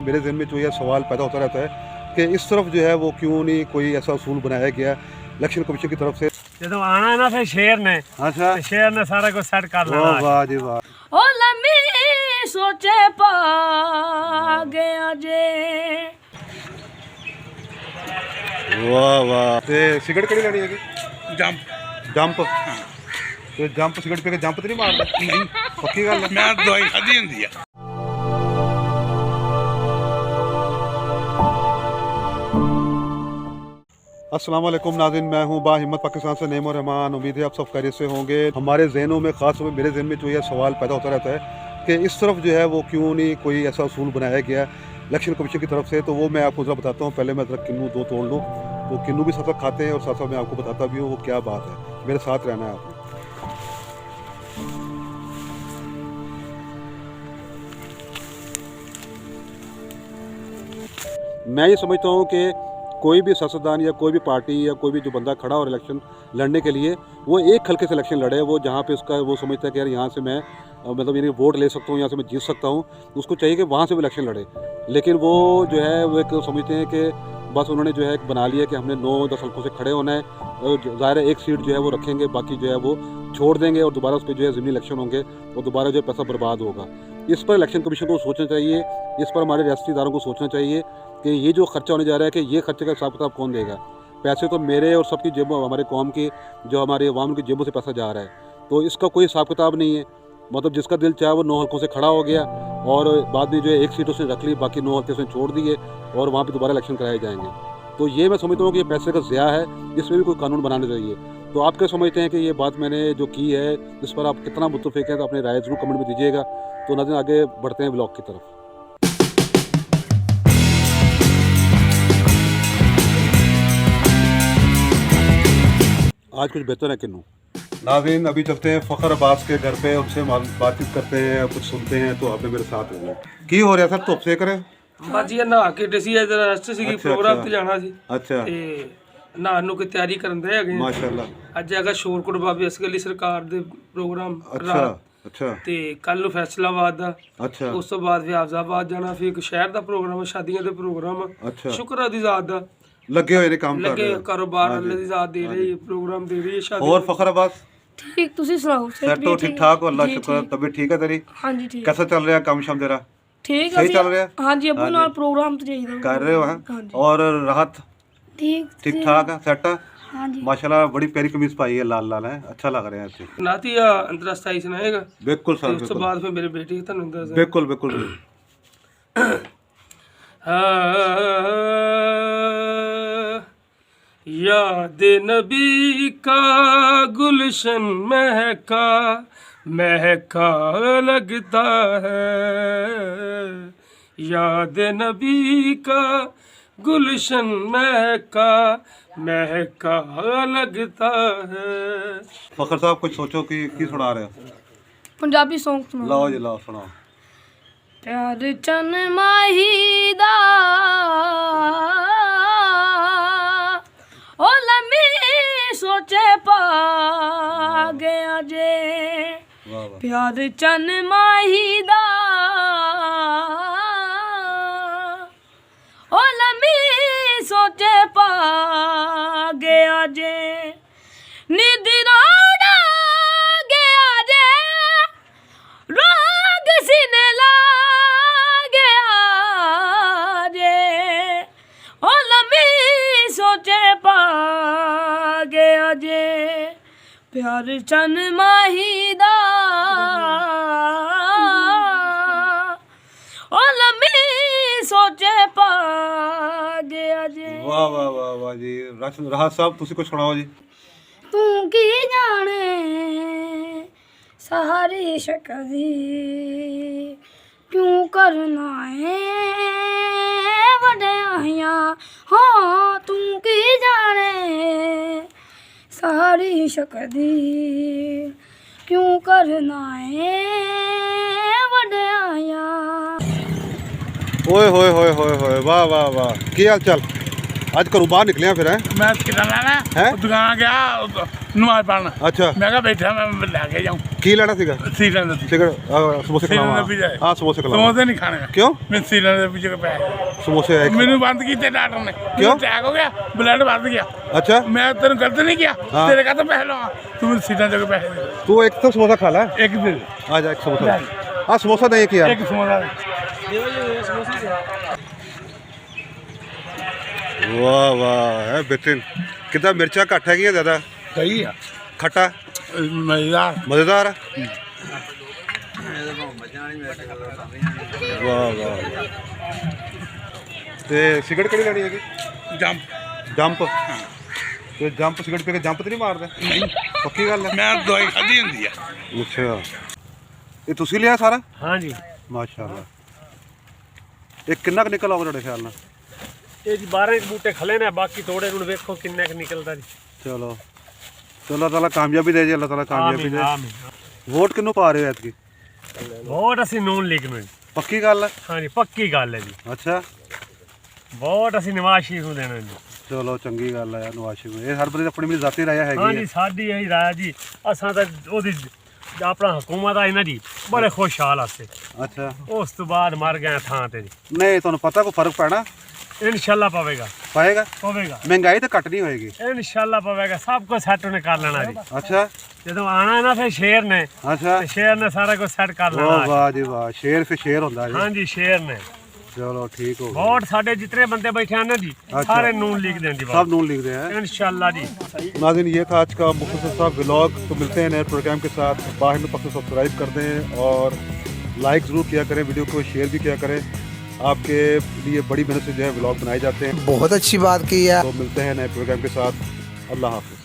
मेरे ज़हन में जो यह सवाल पैदा होता रहता है कि इस तरफ जो है वो क्यों नहीं कोई ऐसा असूल बनाया गया इलेक्शन कमीशन की तरफ से। ਜਦੋਂ ਆਣਾ ਨਾ ਫਿਰ ਸ਼ੇਰ ਨੇ अच्छा ਤੇ ਸ਼ੇਰ ਨੇ ਸਾਰਾ ਕੁਝ ਸੈੱਟ ਕਰ वाह ਲੈਣਾ। वाह जी वाह। ओ लम्मी सोचे पा गया जे वाह वाह। ते सिगरेट किहड़ी लैनी है? ਜੰਪ जंप ते जंप सिगरेट पी के जंप तो नहीं मारदा? नहीं पक्की गल है। ਮੈਂ ਦਵਾਈ ਖਾਧੀ ਹੁੰਦੀ ਆ। अस्सलाम वालेकुम नाज़रीन, मैं हूँ बाहिम्मत पाकिस्तान से नेम और रहमान। उम्मीद है आप सब खैरियत से होंगे। हमारे जहनों में ख़ास तौर पर मेरे जहन में जो यह सवाल पैदा होता रहता है कि इस तरफ जो है वो क्यों नहीं कोई ऐसा असूल बनाया गया इलेक्शन कमीशन की तरफ से। तो वो मैं आपको ज़रा बताता हूँ। पहले मैं ज़रा किन्नू दो तोड़ लूँ। तो किन्नू भी साथ साथ खाते हैं और साथ साथ मैं आपको बताता भी हूँ वो क्या बात है। मेरे साथ रहना है आपको। मैं ये समझता हूँ कि कोई भी सियासतदान या कोई भी पार्टी या कोई भी जो बंदा खड़ा हो इलेक्शन लड़ने के लिए वो एक हल्के से इलेक्शन लड़े, वो जहाँ पे उसका वो समझता है कि यार यहाँ से मैं मतलब यानी वोट ले सकता हूँ, यहाँ से मैं जीत सकता हूँ, उसको चाहिए कि वहाँ से वो इलेक्शन लड़े। लेकिन वो जो है वो एक समझते हैं कि बस उन्होंने जो है एक बना लिया कि हमने 9-10 हल्कों से खड़े होना है, ज़ाहिर है एक सीट जो है वो रखेंगे, बाकी जो है वो छोड़ देंगे और दोबारा उस पर जो है ज़मीनी इलेक्शन होंगे और दोबारा जो है पैसा बर्बाद होगा। इस पर इलेक्शन कमीशन को सोचना चाहिए, इस पर हमारे रियासती इदारों को सोचना चाहिए कि ये जो खर्चा होने जा रहा है कि ये खर्चे का हिसाब किताब कौन देगा। पैसे तो मेरे और सबकी जेबों, हमारे कौम की जो हमारे अवाम की जेबों से पैसा जा रहा है, तो इसका कोई हिसाब किताब नहीं है। मतलब जिसका दिल चाहे वो 9 हल्कों से खड़ा हो गया और बाद में जो है एक सीट उसने रख ली, बाकी 9 हल्के उसने छोड़ दिए और वहाँ पे दोबारा इलेक्शन कराए जाएंगे। तो ये मैं समझता हूँ कि ये पैसे का ज़िया है, इसमें भी कोई कानून बनाना चाहिए। तो आप क्या समझते हैं कि ये बात मैंने जो की है इस पर आप कितना मुत्तफ़िक़ हैं? तो अपनी राय ज़रूर कमेंट में दीजिएगा। तो नाज़रीन आगे बढ़ते हैं ब्लॉग की तरफ। आज कुछ बेहतर है किन्नू। नाज़रीन अभी चलते हैं फ़खर अब्बास के घर पे, उनसे बातचीत करते हैं, कुछ सुनते हैं। तो आप मेरे साथ होंगे। की हो रहा सर? धुप सेक रहे? ਬਾਜੀ ਇਹ ਨਹਾ ਕੇ ਡਸੀ ਹੈ ਜਰਾ ਰੈਸਟ ਸੀਗੀ, ਪ੍ਰੋਗਰਾਮ ਤੇ ਜਾਣਾ ਸੀ अच्छा ਤੇ ਨਹਾਉਣ ਨੂੰ ਕੀ ਤਿਆਰੀ ਕਰਨ ਦੇ ਹੈਗੇ ਆ। माशाल्लाह। ਅੱਜ ਹੈਗਾ ਸ਼ੋਰਕੋਟ ਬਾਬੇ ਅਸਗਰ ਅਲੀ ਸਰਕਾਰ ਦੇ ਪ੍ਰੋਗਰਾਮ अच्छा ਰਾਤ अच्छा ਤੇ ਕੱਲ ਨੂੰ ਫੈਸਲਾਬਾਦ ਦਾ, अच्छा ਉਸ ਤੋਂ ਬਾਅਦ ਫਿਰ ਹਾਫਜ਼ਾਬਾਦ ਜਾਣਾ, ਫਿਰ ਇੱਕ ਸ਼ਹਿਰ ਦਾ ਪ੍ਰੋਗਰਾਮ, ਸ਼ਾਦੀਆਂ ਦੇ ਪ੍ਰੋਗਰਾਮ, अच्छा ਸ਼ੁਕਰ ਦੀ ਜ਼ਾਤ ਦਾ लगे हुए ने काम कर ਲੱਗੇ रहे हो। ਕਾਰੋਬਾਰ ਅੱਲੇ ਦੀ ਜ਼ਾਤ ਦੇ ਰਹੀ ਪ੍ਰੋਗਰਾਮ ਦੇ ਰਹੀ ਹੈ ਸ਼ਾਦੀ। और फ़खर अब्बास ठीक तुसी सुनाओ सर? तो ठीक ठाक हो, अल्लाह शुक्र। तबीयत ठीक है तेरी? हाँ जी ठीक कैसा चल रहा है काम शाम तेरा? ठीक सही चल रहा है? हाँ जी अबू नाल प्रोग्राम तो चाहिए कर रहे हो हैं? हाँ जी। और राहत ठीक ठीक ठाक है? सेट है? हाँ जी माशाल्लाह बड़ी प्यारी कमीज पाई है, लाल लाल है, अच्छा लग रहे हैं अच्छे। ਨਾਤੀ ਆ ਅੰਤਰਰਾਸ਼ਟਰੀ ਸੁਣਾਏਗਾ बिल्कुल ਤੇ सर ਉਸ ਤੋਂ बिल्कुल ਬਾਅਦ ਫਿਰ ਮੇਰੇ ਬੇਟੇ ਤੁਹਾਨੂੰ ਦੱਸ बिल्कुल बिल्कुल। याद नबी का गुलशन महका महका लगता है, याद नबी का गुलशन महका महका लगता है। फखर साहब कुछ सोचो कि सुना रहे हो? पंजाबी सॉन्ग सुनाओ। लाओ जी लाओ सुनाओ। प्यार चन माही दा ओ लम्मी सोचे पा गया जे, वाह वाह। प्यार चन माही दा ओ लम्मी सोचे पा गया जे, निद्रा गया जे, राग सीने ला गया जे, ओ लम्मी सोचे पा गया जे, प्यार चन माही दा ओ लम्मी सोचे पा गया जे। वाह वाह वाह वाह जी। राहत साहब तुसी कुछ सुनाओ जी। तू की जाने सारी शकदी क्यों करना है वड्याइयां, हाँ तू की जाने सारी शकदी क्यों करना है वड्याइयां। ओए होए होए होए होए, वाह वाह वाह। की हाल चाल? आज घरों बाहर निकले हैं फिर हैं? ਮੈਂ ਕਿਦਾਂ ਲੈਣਾ हैं? ਦੁਕਾਨ ਗਿਆ ਨਮਾਜ਼ ਪੜ੍ਹਨ ਅੱਛਾ ਮੈਂ ਕਿਹਾ ਬੈਠਾ ਮੈਂ ਲੈ ਕੇ ਜਾਉਂ ਕੀ ਲੈਣਾ ਸੀਗਾ ਸੀਰਾਂ ਦੇ ਸਿਗਰ ਸਮੋਸੇ ਸੀਰਾਂ ਖਿਲਾਵਾ ਦੇ ਵੀ ਜਾਏ ਹਾਂ ਸਮੋਸੇ ਖਿਲਾਵਾ ਸਮੋਸੇ ਨਹੀਂ ਖਾਣੇ ਕਿਉਂ ਮੈਂ ਸੀਰਾਂ ਦੇ ਪਿੱਛੇ ਪੈ ਸਮੋਸੇ ਆਏ ਮੈਨੂੰ ਬੰਦ ਕੀਤੇ ਡਾਕਟਰ ਨੇ ਕਿਉਂ? ਅਟੈਕ ਹੋ ਗਿਆ ਬਲੱਡ ਵੱਧ ਗਿਆ ਅੱਛਾ ਮੈਂ ਤੈਨੂੰ ਗਲਤ ਨਹੀਂ ਕਿਹਾ ਹਾਂ। ਤੇਰੇ ਕਾਹਤੋਂ ਪੈਸੇ ਲਵਾ ਤੂੰ ਮੈਨੂੰ ਸੀਰਾਂ ਦੇ ਪੈਸੇ ਦੇ ਤੂੰ ਇੱਕ ਤਾਂ ਸਮੋਸਾ ਖਾ ਲੈ ਇੱਕ ਦੇ ਦੇ, ਆ ਜਾ ਇੱਕ ਸਮੋਸਾ ਹਾਂ ਸਮੋਸਾ ਨਹੀਂ ਕੀ ਯਾਰ ਇੱਕ ਸਮੋਸਾ ਵਾਹ ਵਾਹ ਹੈ ਬਿਹਤਰੀਨ ਕਿੱਦਾਂ ਮਿਰਚਾਂ ਘੱਟ ਹੈਗੀਆਂ ਜ਼ਿਆਦਾ ਸਹੀ ਆ ਖੱਟਾ ਮਜ਼ੇਦਾਰ ਮਜ਼ੇਦਾਰ ਆ? ਵਾਹ ਵਾਹ ਤੇ ਸਿਗਰਟ ਕਿਹੜੀ ਲੈਣੀ ਹੈਗੀ ਜੰਪ ਜੰਪ ਤੇ ਜੰਪ ਸਿਗਰਟ ਪੀ ਕੇ ਜੰਪ ਤੇ ਨਹੀਂ ਮਾਰਦਾ ਨਹੀਂ ਪੱਕੀ ਗੱਲ ਹੈ ਮੈਂ ਦਵਾਈ ਖਾਧੀ ਹੁੰਦੀ ਆ ਅੱਛਾ ਇਹ ਤੁਸੀਂ ਲਿਆ ਸਾਰਾ हाँ जी ਮਾਸ਼ਾਅੱਲਾ ਇਹ ਕਿੰਨਾ ਕੁ ਨਿਕਲ ਆਉਂਦਾ ਤੁਹਾਡੇ ਖਿਆਲ ਨਾਲ ये जी 12 के बूटे खले ने बाकी थोड़े नु देखो किन्ने क निकलदा जी ਚਲੋ ਤੇ ਅੱਲਾਹ ਤਾਲਾ ਕਾਮਯਾਬੀ ਦੇ ਜੀ ਅੱਲਾਹ ਤਾਲਾ ਕਾਮਯਾਬੀ आमीन ਦੇ आमीन ਵੋਟ ਕਿਹਨੂੰ ਪਾ ਰਹੇ ਹੋ ਐਤਕੀ वोट ਅਸੀਂ ਨੂਨ ਲੀਗ ਨੂੰ ਜੀ। ਪੱਕੀ ਗੱਲ ਹੈ हाँ जी पक्की गल है जी ਅੱਛਾ वोट ਅਸੀਂ ਨਵਾਜ਼ ਸ਼ਰੀਫ ਨੂੰ ਦੇਣਾ ਜੀ ਚਲੋ ਚੰਗੀ ਗੱਲ ਹੈ ਨਵਾਜ਼ ਸ਼ਰੀਫ ਨੂੰ। ਇਹ ਹਰ ਬੰਦੇ ਦੀ ਆਪਣੀ ਆਪਣੀ ਜ਼ਾਤੀ ਰਾਏ ਹਾਂ ਹੈਗੀ ਜੀ ਹੈ ਸਾਡੀ ਇਹੀ ਰਾਏ ਜੀ ਅਸਾਂ ਤਾਂ ਉਹਦੀ ਆਪਣਾ ਹਕੂਮਤ ਆਈ ਨਾ ਜੀ ਬੜੇ ਖੁਸ਼ਹਾਲ ਆਸੇ ਅੱਛਾ ਉਸ ਤੋਂ ਬਾਅਦ ਮਰ ਗਏ ਥਾਂ ਤੇ ਜੀ ਨਹੀਂ ਤੁਹਾਨੂੰ ਪਤਾ ਕੋਈ ਫਰਕ ਪੈਣਾ ਇਨਸ਼ਾਅੱਲਾ ਪਵੇਗਾ ਪਾਏਗਾ ਪਵੇਗਾ ਮਹਿੰਗਾਈ ਤਾਂ ਘੱਟ ਨਹੀਂ ਹੋਏਗੀ ਇਨਸ਼ਾਅੱਲਾ ਪਵੇਗਾ ਸਭ ਕੁਝ ਸੈੱਟ ਉਹਨੇ ਕਰ ਲੈਣਾ ਜੀ ਅੱਛਾ ਜਦੋਂ ਆਣਾ ਹੈ ਨਾ ਫਿਰ ਸ਼ੇਰ ਨੇ ਅੱਛਾ ਤੇ ਸ਼ੇਰ ਨੇ ਸਾਰਾ ਕੁਝ ਸੈੱਟ ਕਰ ਵਾਹ ਲੈਣਾ ਵਾਹ ਜੀ ਵਾਹ ਸ਼ੇਰ ਫਿਰ ਸ਼ੇਰ ਹੁੰਦਾ ਜੀ ਹਾਂ ਜੀ ਸ਼ੇਰ ਨੇ ਚਲੋ ਠੀਕ ਹੋ ਗਿਆ वोट साढ़े जितने बंदे बैठे हैं ना जी सारे नून लीग दें जी सब नून लिख रहे हैं इंशाल्लाह जी नाज़रीन ये था आज का मुख्तसर सा व्लॉग तो मिलते हैं नए प्रोग्राम के साथ बाहर में पक्का सब्सक्राइब कर दें और लाइक ज़रूर किया करें वीडियो को शेयर भी किया करें आपके लिए बड़ी मेहनत से जो है व्लॉग बनाए जाते हैं बहुत अच्छी बात की है। तो मिलते हैं नए प्रोग्राम के साथ अल्लाह हाफ़िज़।